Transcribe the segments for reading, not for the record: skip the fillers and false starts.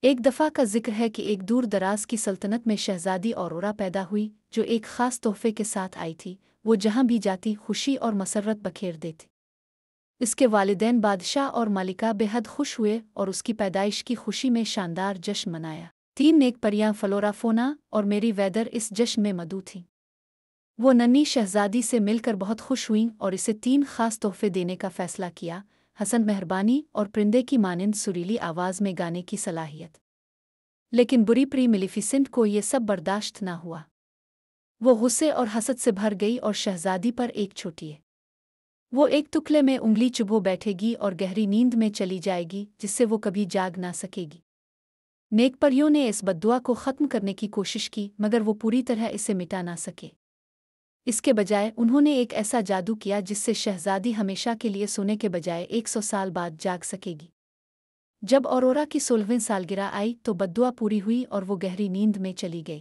ایک دفعہ کا ذکر ہے کہ ایک دور دراز کی سلطنت میں شہزادی اورورا پیدا ہوئی جو ایک خاص تحفے کے ساتھ آئی تھی۔ وہ جہاں بھی جاتی خوشی اور مسرت بکھیر دیتی۔ اس کے والدین بادشاہ اور ملکہ بے حد خوش ہوئے اور اس کی پیدائش کی خوشی میں شاندار جشن منایا۔ تین نیک پریاں فلورا فونا اور میری ویدر اس جشن میں مدعو تھیں۔ وہ ننھی شہزادی سے مل کر بہت خوش ہوئیں اور اسے تین خاص تحفے دینے کا فیصلہ کیا: حسن مہربانی اور پرندے کی مانند سریلی آواز میں گانے کی صلاحیت۔ لیکن بری پری میلیفیسنٹ کو یہ سب برداشت نہ ہوا۔ وہ غصے اور حسد سے بھر گئی اور شہزادی پر ایک چھوٹی وہ ایک ٹکلے میں انگلی چبھو بیٹھے گی اور گہری نیند میں چلی جائے گی جس سے وہ کبھی جاگ نہ سکے گی۔ نیک پریوں نے اس بددعا کو ختم کرنے کی کوشش کی مگر وہ پوری طرح اسے مٹا نہ سکے۔ اس کے بجائے انہوں نے ایک ایسا جادو کیا جس سے شہزادی ہمیشہ کے لیے سونے کے بجائے 100 سال بعد جاگ سکے گی۔ جب اورورا کی 16ویں سالگرہ آئی تو بددعا پوری ہوئی اور وہ گہری نیند میں چلی گئی۔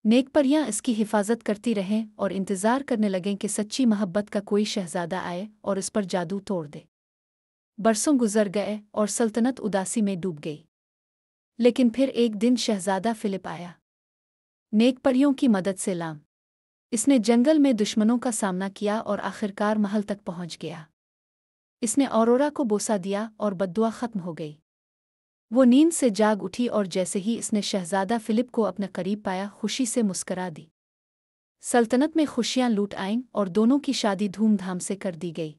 نیک پریاں اس کی حفاظت کرتی رہیں اور انتظار کرنے لگیں کہ سچی محبت کا کوئی شہزادہ آئے اور اس پر جادو توڑ دے۔ برسوں گزر گئے اور سلطنت اداسی میں ڈوب گئی۔ لیکن پھر ایک دن شہزادہ فلپ آیا، نیک پریوں کی مدد سے لام۔ اس نے جنگل میں دشمنوں کا سامنا کیا اور آخرکار محل تک پہنچ گیا۔ اس نے اورورا کو بوسہ دیا اور بددعا ختم ہو گئی۔ وہ نیند سے جاگ اٹھی اور جیسے ہی اس نے شہزادہ فلپ کو اپنے قریب پایا خوشی سے مسکرا دی۔ سلطنت میں خوشیاں لوٹ آئیں اور دونوں کی شادی دھوم دھام سے کر دی گئی۔